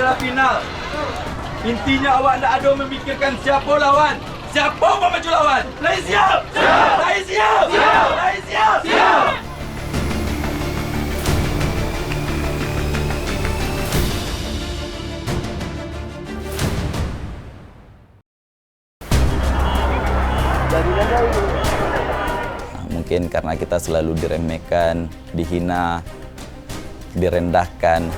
adalah final. Intinya awak nak adu memikirkan siapa lawan. Siapa mau maju lawan? Lain siap! Siap! Lain siap! Siap! Lain siap! Siap! Mungkin karena kita selalu diremehkan, dihina, direndahkan.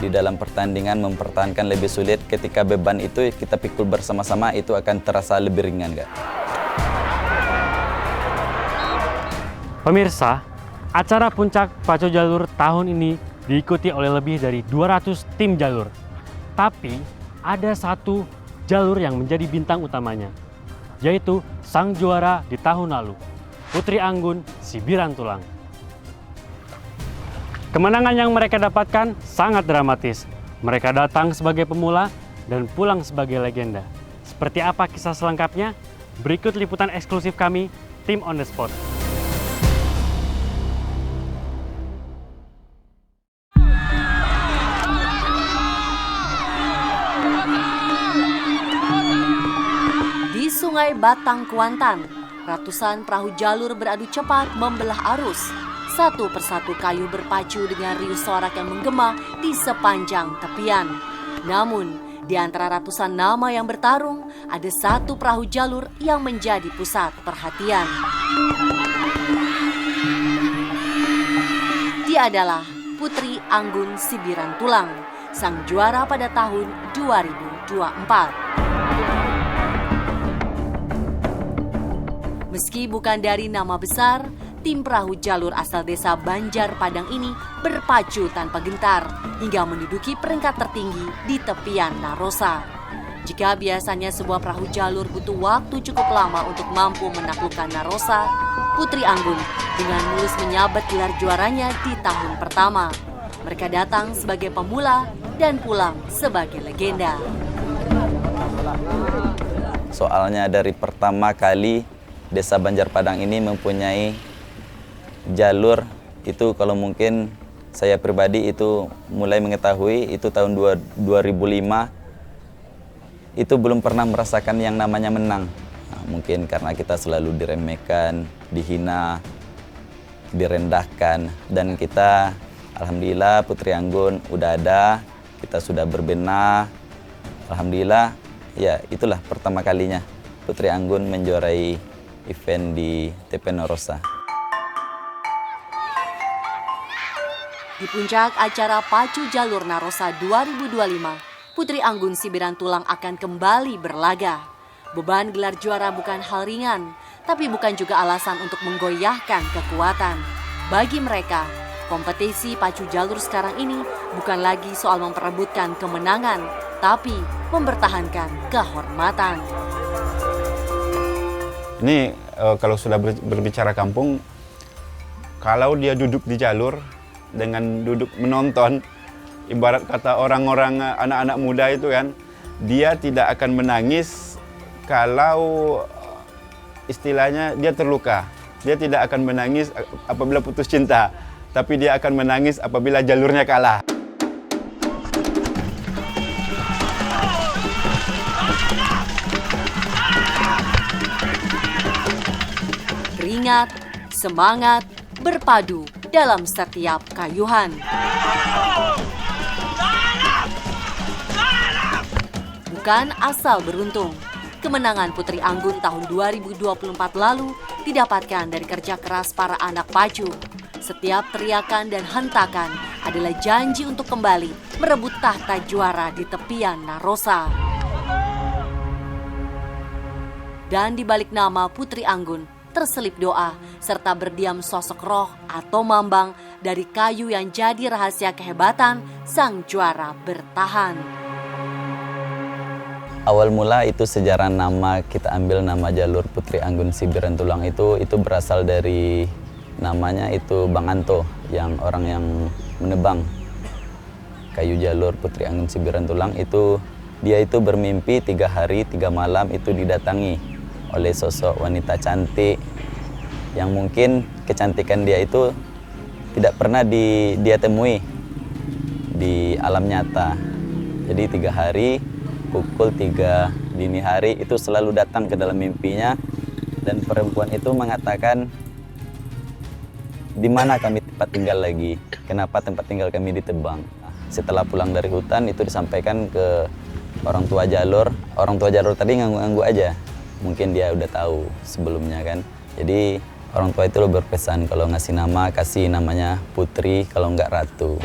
Di dalam pertandingan mempertahankan lebih sulit, ketika beban itu kita pikul bersama-sama itu akan terasa lebih ringan, Kak. Pemirsa, acara Puncak Pacu Jalur tahun ini diikuti oleh lebih dari 200 tim jalur. Tapi ada satu jalur yang menjadi bintang utamanya, yaitu sang juara di tahun lalu, Putri Anggun Sibirantulang. Kemenangan yang mereka dapatkan sangat dramatis. Mereka datang sebagai pemula dan pulang sebagai legenda. Seperti apa kisah selengkapnya? Berikut liputan eksklusif kami, Tim on the Spot. Di Sungai Batang, Kuantan, ratusan perahu jalur beradu cepat membelah arus. Satu persatu kayu berpacu dengan riuh sorak yang menggema di sepanjang tepian. Namun, di antara ratusan nama yang bertarung, ada satu perahu jalur yang menjadi pusat perhatian. Dia adalah Putri Anggun Sibirantulang, sang juara pada tahun 2024. Meski bukan dari nama besar, tim perahu jalur asal desa Banjar Padang ini berpacu tanpa gentar hingga menduduki peringkat tertinggi di tepian Narosa. Jika biasanya sebuah perahu jalur butuh waktu cukup lama untuk mampu menaklukkan Narosa, Putri Anggun dengan mulus menyabet gelar juaranya di tahun pertama. Mereka datang sebagai pemula dan pulang sebagai legenda. Soalnya dari pertama kali Desa Banjar Padang ini mempunyai jalur itu, kalau mungkin saya pribadi itu mulai mengetahui itu tahun 2005, itu belum pernah merasakan yang namanya menang. Nah, mungkin karena kita selalu diremehkan, dihina, direndahkan, dan kita alhamdulillah Putri Anggun udah ada, kita sudah berbenah. Alhamdulillah, ya itulah pertama kalinya Putri Anggun menjuarai event di TP Narosa. Di puncak acara Pacu Jalur Narosa 2025, Putri Anggun Sibirantulang akan kembali berlaga. Beban gelar juara bukan hal ringan, tapi bukan juga alasan untuk menggoyahkan kekuatan. Bagi mereka, kompetisi Pacu Jalur sekarang ini bukan lagi soal memperebutkan kemenangan, tapi mempertahankan kehormatan. Ini kalau sudah berbicara kampung, kalau dia duduk di jalur dengan duduk menonton, ibarat kata orang-orang anak-anak muda itu kan, dia tidak akan menangis kalau istilahnya dia terluka. Dia tidak akan menangis apabila putus cinta, tapi dia akan menangis apabila jalurnya kalah. Keringat, semangat, berpadu dalam setiap kayuhan. Bukan asal beruntung, kemenangan Putri Anggun tahun 2024 lalu didapatkan dari kerja keras para anak pacu. Setiap teriakan dan hentakan adalah janji untuk kembali merebut tahta juara di tepian Narosa. Dan di balik nama Putri Anggun, terselip doa, serta berdiam sosok roh atau mambang dari kayu yang jadi rahasia kehebatan sang juara bertahan. Awal mula itu sejarah nama, kita ambil nama jalur Putri Anggun Sibirantulang itu berasal dari namanya itu Bang Anto, yang orang yang menebang kayu jalur Putri Anggun Sibirantulang itu. Dia itu bermimpi 3 hari 3 malam itu didatangi oleh sosok wanita cantik yang mungkin kecantikan dia itu tidak pernah dia temui di alam nyata. Jadi 3 hari, pukul 3 dini hari itu selalu datang ke dalam mimpinya, dan perempuan itu mengatakan, di mana kami tempat tinggal lagi, kenapa tempat tinggal kami ditebang. Setelah pulang dari hutan itu disampaikan ke orang tua jalur tadi nganggu-nganggu aja, mungkin dia udah tahu sebelumnya kan. Jadi orang tua itu berpesan kalau ngasih nama, kasih namanya Putri, kalau enggak Ratu.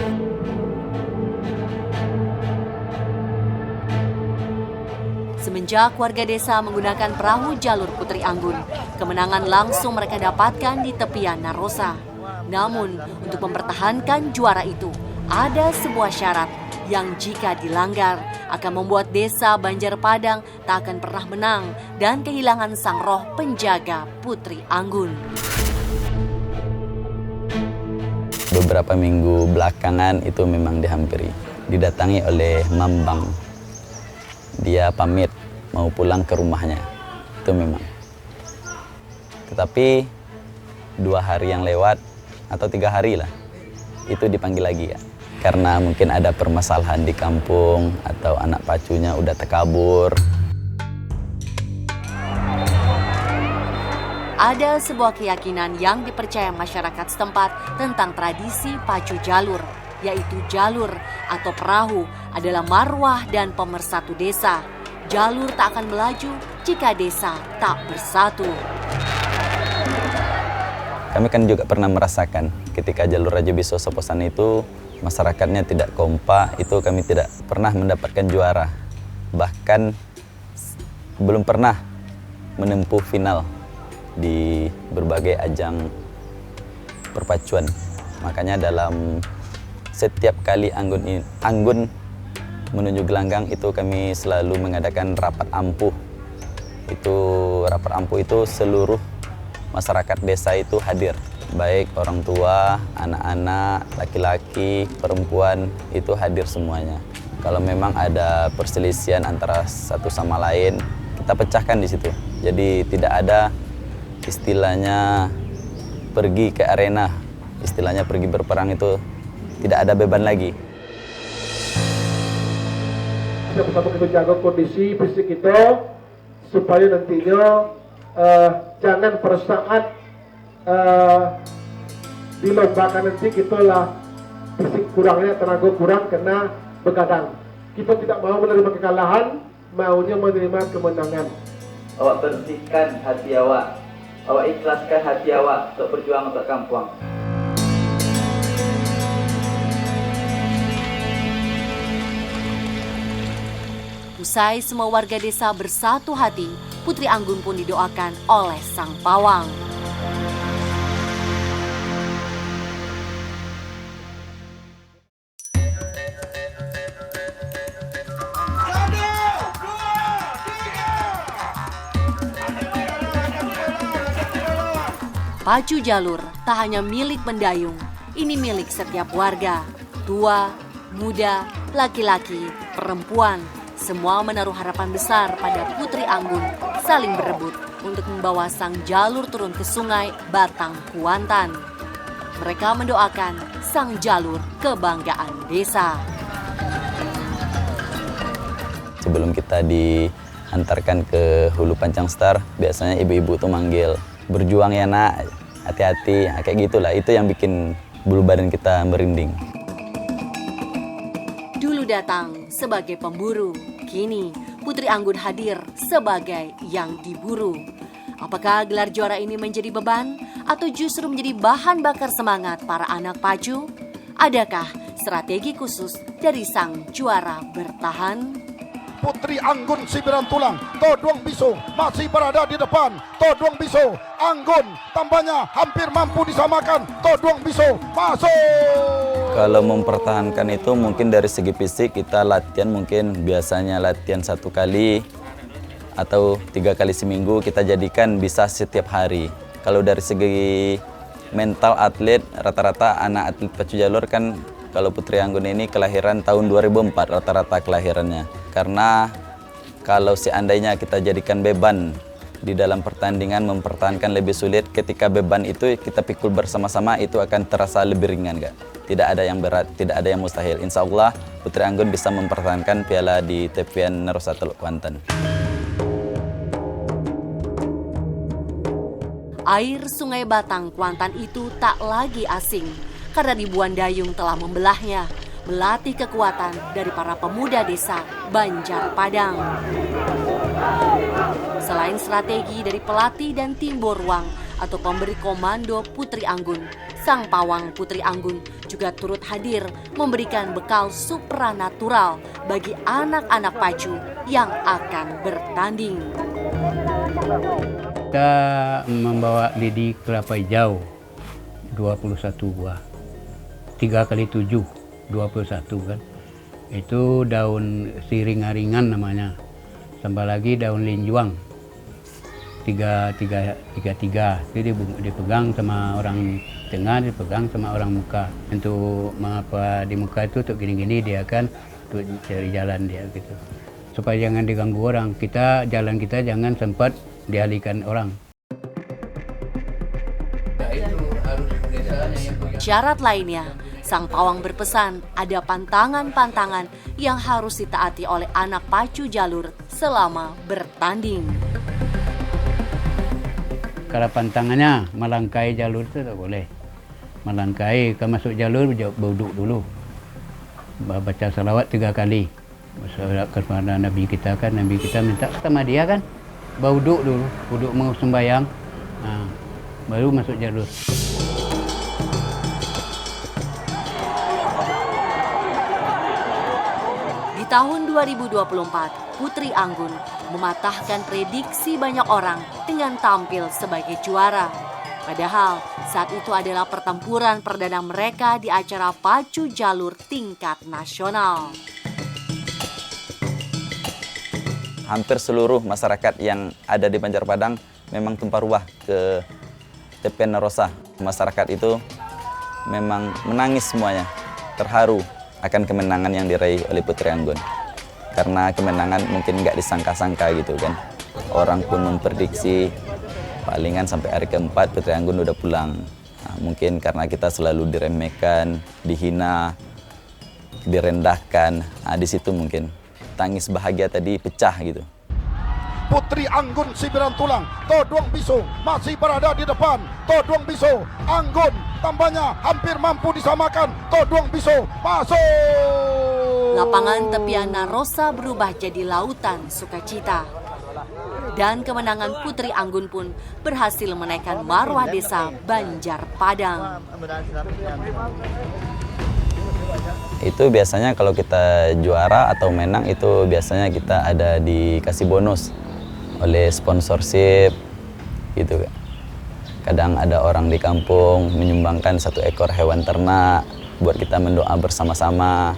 Semenjak warga desa menggunakan perahu jalur Putri Anggun, kemenangan langsung mereka dapatkan di tepian Narosa. Namun, untuk mempertahankan juara itu, ada sebuah syarat yang jika dilanggar akan membuat desa Banjarpadang tak akan pernah menang dan kehilangan sang roh penjaga Putri Anggun. Beberapa minggu belakangan itu memang dihampiri, didatangi oleh Mambang. Dia pamit mau pulang ke rumahnya, itu memang. Tetapi 2 hari yang lewat atau 3 hari lah, itu dipanggil lagi ya. Karena mungkin ada permasalahan di kampung atau anak pacunya udah terkabur. Ada sebuah keyakinan yang dipercaya masyarakat setempat tentang tradisi pacu jalur, yaitu jalur atau perahu adalah marwah dan pemersatu desa. Jalur tak akan melaju jika desa tak bersatu. Kami kan juga pernah merasakan ketika jalur Raja Biso Soposan itu masyarakatnya tidak kompak, itu kami tidak pernah mendapatkan juara. Bahkan belum pernah menempuh final di berbagai ajang perpacuan. Makanya dalam setiap kali Anggun menuju gelanggang itu kami selalu mengadakan rapat ampuh. Itu rapat ampuh itu seluruh masyarakat desa itu hadir. Baik orang tua, anak-anak, laki-laki, perempuan itu hadir semuanya. Kalau memang ada perselisihan antara satu sama lain, kita pecahkan di situ. Jadi tidak ada istilahnya pergi ke arena, istilahnya pergi berperang itu tidak ada beban lagi. Kita bersama kita jaga kondisi fisik kita supaya nantinya jangan pada saat dilombakan nanti kita lah fisik kurangnya, tenaga kurang kena begadang. Kita tidak mau menerima kekalahan, maunya menerima kemenangan. Awak bersihkan hati awak ikhlaskan hati awak untuk berjuang untuk kampung. Usai semua warga desa bersatu hati, Putri Anggun pun didoakan oleh Sang Pawang. Pacu jalur tak hanya milik pendayung, ini milik setiap warga. Tua, muda, laki-laki, perempuan, semua menaruh harapan besar pada Putri Anggun saling berebut untuk membawa sang jalur turun ke sungai Batang Kuantan. Mereka mendoakan sang jalur kebanggaan desa. Sebelum kita diantarkan ke Hulu Pancang Star, biasanya ibu-ibu tuh manggil, berjuang ya nak, hati-hati, kayak gitulah. Itu yang bikin bulu badan kita merinding. Dulu datang sebagai pemburu, kini Putri Anggun hadir sebagai yang diburu. Apakah gelar juara ini menjadi beban atau justru menjadi bahan bakar semangat para anak pacu? Adakah strategi khusus dari sang juara bertahan? Putri Anggun Sibiran Tulang, Toduang Biso masih berada di depan. Toduang Biso, Anggun tampaknya hampir mampu disamakan. Toduang Biso masuk. Kalau mempertahankan itu mungkin dari segi fisik kita latihan, mungkin biasanya latihan 1 kali atau 3 kali seminggu, kita jadikan bisa setiap hari. Kalau dari segi mental atlet, rata-rata anak atlet pacu jalur kan, kalau Putri Anggun ini kelahiran tahun 2004 rata-rata kelahirannya. Karena kalau seandainya kita jadikan beban di dalam pertandingan mempertahankan lebih sulit. Ketika beban itu kita pikul bersama-sama, itu akan terasa lebih ringan, Kak. Tidak ada yang berat, tidak ada yang mustahil. Insya Allah Putri Anggun bisa mempertahankan piala di tepian Narosa Teluk Kuantan. Air Sungai Batang Kuantan itu tak lagi asing karena ribuan dayung telah membelahnya, melatih kekuatan dari para pemuda desa Banjar Padang. Selain strategi dari pelatih dan tim Borwang atau pemberi komando Putri Anggun, sang pawang Putri Anggun juga turut hadir memberikan bekal supranatural bagi anak-anak pacu yang akan bertanding. Kita membawa lidi kelapa hijau 21 buah, 3x7, 21 kan. Itu daun siring-aringan namanya, tambah lagi daun linjuang 3 jadi dipegang sama orang tengah, dipegang sama orang muka. Untuk mengapa di muka itu untuk gini-gini dia kan untuk cari jalan dia gitu, supaya jangan diganggu orang. Jalan kita jangan sempat dialihkan orang. Syarat lainnya, sang pawang berpesan ada pantangan-pantangan yang harus ditaati oleh anak pacu jalur selama bertanding. Kalau pantangannya melangkai jalur itu tak boleh. Melangkai, kalau masuk jalur berwuduk dulu. Baca salawat 3 kali. Salawat kepada Nabi kita kan, Nabi kita minta sama dia kan. Berwuduk dulu, wuduk mau sembahyang. Baru masuk jalur. Di tahun 2024, Putri Anggun mematahkan prediksi banyak orang dengan tampil sebagai juara. Padahal saat itu adalah pertempuran perdana mereka di acara pacu jalur tingkat nasional. Hampir seluruh masyarakat yang ada di Banjar Padang memang tumpah ruah ke tepian Narosa. Masyarakat itu memang menangis semuanya, terharu akan kemenangan yang diraih oleh Putri Anggun. Karena kemenangan mungkin nggak disangka-sangka gitu kan. Orang pun memprediksi palingan sampai hari keempat Putri Anggun udah pulang. Mungkin karena kita selalu diremehkan, dihina, direndahkan. Di situ mungkin tangis bahagia tadi pecah gitu. Putri Anggun Sibiran Tulang, Toduang Biso masih berada di depan. Toduang Biso, Anggun tambahnya hampir mampu disamakan. Toduang Biso masuk. Lapangan tepian Narosa berubah jadi lautan sukacita. Dan kemenangan Putri Anggun pun berhasil menaikkan marwah desa Banjar Padang. Itu biasanya kalau kita juara atau menang itu biasanya kita ada dikasih bonus oleh sponsorship gitu. Kadang ada orang di kampung menyumbangkan 1 ekor hewan ternak buat kita mendoa bersama-sama.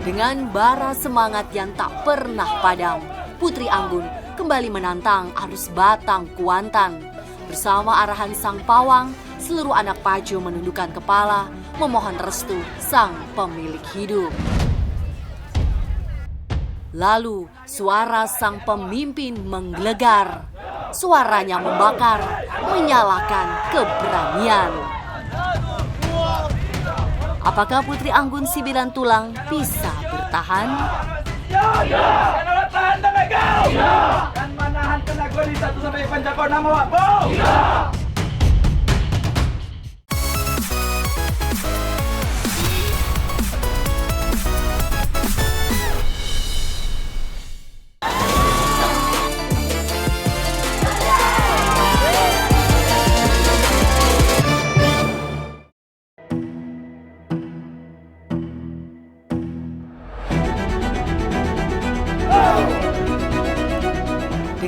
Dengan bara semangat yang tak pernah padam, Putri Anggun kembali menantang arus Batang Kuantan. Bersama arahan sang pawang, seluruh anak pacu menundukkan kepala, memohon restu sang pemilik hidup. Lalu suara sang pemimpin menggelegar. Suaranya membakar, menyalakan keberanian. Apakah Putri Anggun Sibiran Tulang bisa bertahan? Tahan tenaga! Dan manahan tenaga di 1 sampai penjaga nama wakbo!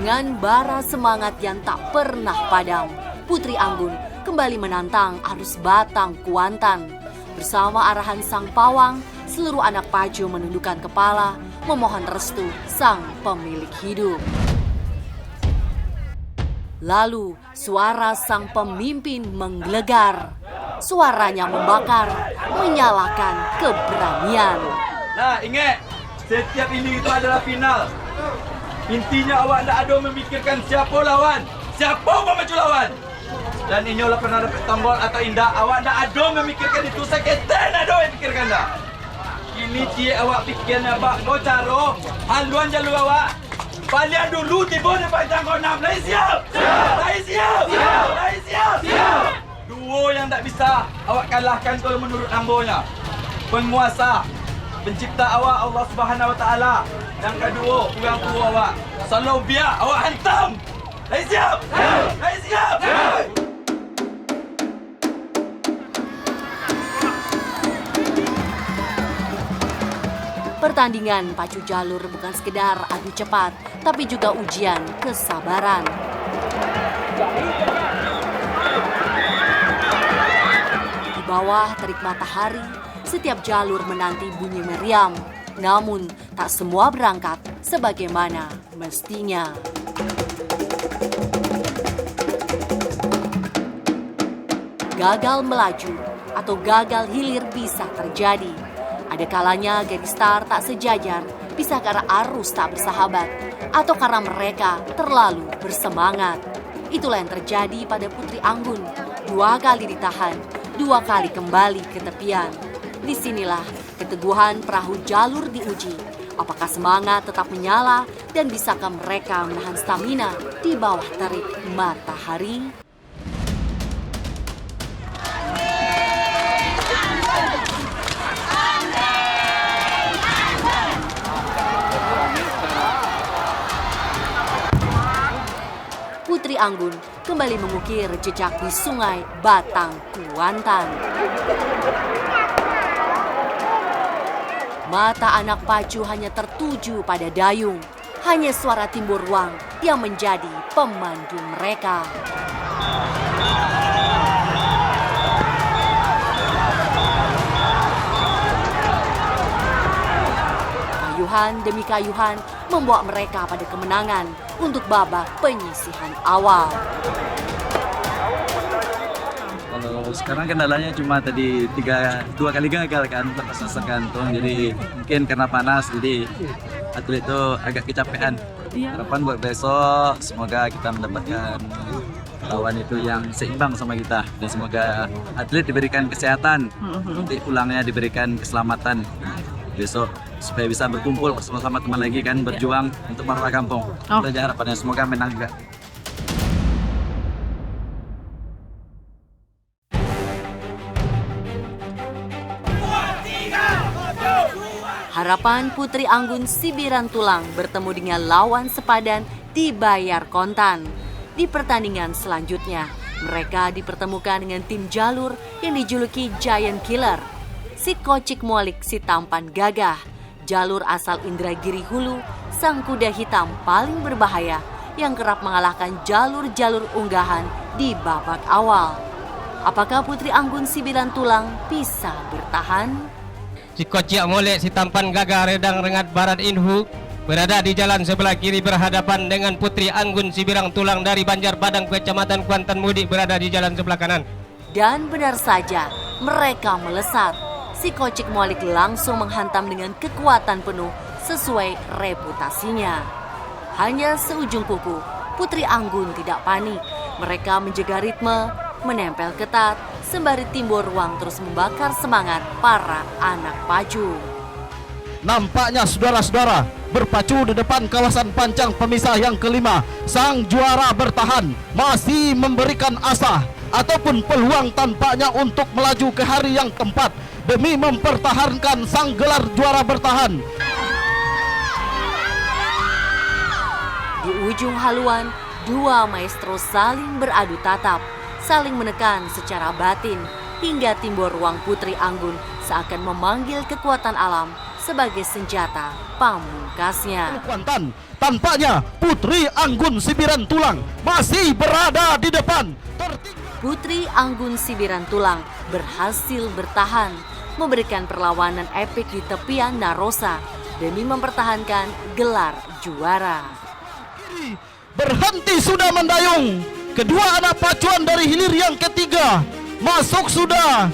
Dengan bara semangat yang tak pernah padam, Putri Anggun kembali menantang arus Batang Kuantan. Bersama arahan sang pawang, seluruh anak pacu menundukkan kepala, memohon restu sang pemilik hidup. Lalu suara sang pemimpin menggelegar. Suaranya membakar, menyalakan keberanian. Nah, ingat, setiap ini itu adalah final. Intinya awak tak ada memikirkan siapa lawan, siapa pemaju lawan. Dan ini olah pernah dapat tombol atau indah, awak tak ada memikirkan itu, seketan ada yang pikirkan dah. Ini cie awak pikirnya bak, kau caro, haluan jalur awak. Palian dulu tiba depan jangkau 6. Lai siap! Lai siap! Lai siap! Duo yang tak bisa awak kalahkan kalau menurut ambonya. Penguasa, pencipta awak Allah Subhanahu Wa Taala. Yang kedua, orang tua awak. Selalu biar awak hantam. Lai siap! Lai siap! Pertandingan pacu jalur bukan sekedar adu cepat, tapi juga ujian kesabaran. Di bawah terik matahari, setiap jalur menanti bunyi meriam. Namun, tak semua berangkat sebagaimana mestinya. Gagal melaju atau gagal hilir bisa terjadi. Ada kalanya garis start tak sejajar, bisa karena arus tak bersahabat, atau karena mereka terlalu bersemangat. Itulah yang terjadi pada Putri Anggun. 2 kali ditahan, 2 kali kembali ke tepian. Disinilah keteguhan perahu jalur diuji. Apakah semangat tetap menyala dan bisakah mereka menahan stamina di bawah terik matahari? Putri Anggun kembali mengukir jejak di Sungai Batang Kuantan. Mata anak pacu hanya tertuju pada dayung. Hanya suara timbur ruang yang menjadi pemandu mereka. Kayuhan demi kayuhan membawa mereka pada kemenangan untuk babak penyisihan awal. Kalau sekarang kendalanya cuma tadi 2 kali gagal kan terpaksa gantung, jadi mungkin karena panas jadi atlet itu agak kecapean. Harapan buat besok semoga kita mendapatkan lawan itu yang seimbang sama kita dan semoga atlet diberikan kesehatan, nanti pulangnya diberikan keselamatan besok supaya bisa berkumpul bersama-sama teman lagi kan, berjuang untuk marwah kampung. Itu aja harapannya, semoga menang juga. Harapan Putri Anggun Sibiran Tulang bertemu dengan lawan sepadan di Bayar Kontan. Di pertandingan selanjutnya, mereka dipertemukan dengan tim jalur yang dijuluki Giant Killer. Si Kocik Molik si tampan gagah, jalur asal Indragiri Hulu, sang kuda hitam paling berbahaya yang kerap mengalahkan jalur-jalur unggahan di babak awal. Apakah Putri Anggun Sibiran Tulang bisa bertahan? Si Kocik Molek si tampan gagah Redang Rengat Barat Inhu berada di jalan sebelah kiri berhadapan dengan Putri Anggun Sibiran Tulang dari Banjar Padang Kecamatan Kuantan Mudik berada di jalan sebelah kanan. Dan benar saja, mereka melesat. Si Kocik Molik langsung menghantam dengan kekuatan penuh sesuai reputasinya. Hanya seujung kuku, Putri Anggun tidak panik. Mereka menjaga ritme, menempel ketat, sembari timbul ruang terus membakar semangat para anak pacu. Nampaknya saudara-saudara berpacu di depan kawasan pancang pemisah yang kelima. Sang juara bertahan, masih memberikan asa ataupun peluang tampaknya untuk melaju ke hari yang keempat demi mempertahankan sang gelar juara bertahan. Di ujung haluan, 2 maestro saling beradu tatap, saling menekan secara batin, hingga timbul ruang Putri Anggun seakan memanggil kekuatan alam sebagai senjata pamungkasnya. Kuantan, tampaknya Putri Anggun Sibiran Tulang masih berada di depan. Putri Anggun Sibiran Tulang berhasil bertahan, memberikan perlawanan epik di tepian Narosa demi mempertahankan gelar juara. Berhenti sudah mendayung. Kedua anak pacuan dari hilir yang ketiga masuk sudah.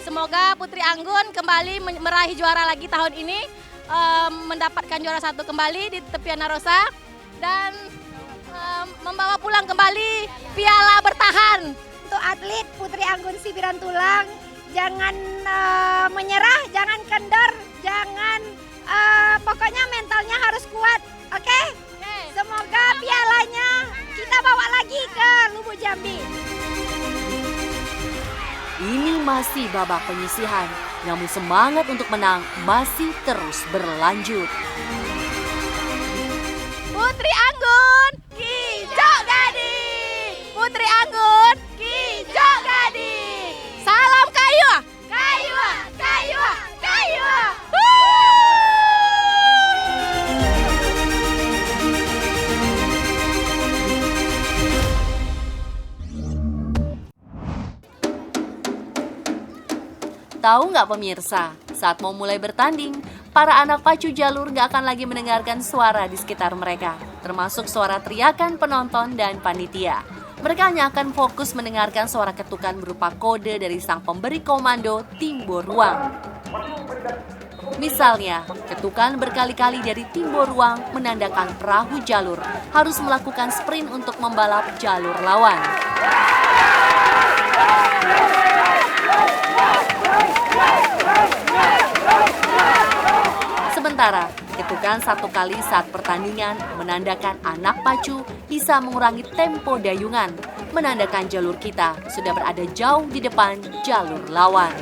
Semoga Putri Anggun kembali meraih juara lagi tahun ini, mendapatkan juara 1 kembali di tepian Narosa dan membawa pulang kembali piala bertahan. Untuk atlet Putri Anggun si Birantulang, jangan menyerah, jangan kendor, jangan pokoknya mentalnya harus kuat, oke? Semoga pialanya kita bawa lagi ke Lubuk Jambi. Ini masih babak penyisihan, namun semangat untuk menang masih terus berlanjut. Putri Anggun, Kijok Gadi! Putri Anggun, Kijok Gadi! Salam kayu! Kayu! Kayu! Kayu! Tahu nggak pemirsa, saat mau mulai bertanding, para anak pacu jalur nggak akan lagi mendengarkan suara di sekitar mereka, termasuk suara teriakan penonton dan panitia. Mereka hanya akan fokus mendengarkan suara ketukan berupa kode dari sang pemberi komando Timbo Ruang. Misalnya, ketukan berkali-kali dari Timbo Ruang menandakan perahu jalur harus melakukan sprint untuk membalap jalur lawan. Sementara, ketukan 1 kali saat pertandingan menandakan anak pacu bisa mengurangi tempo dayungan, menandakan jalur kita sudah berada jauh di depan jalur lawan.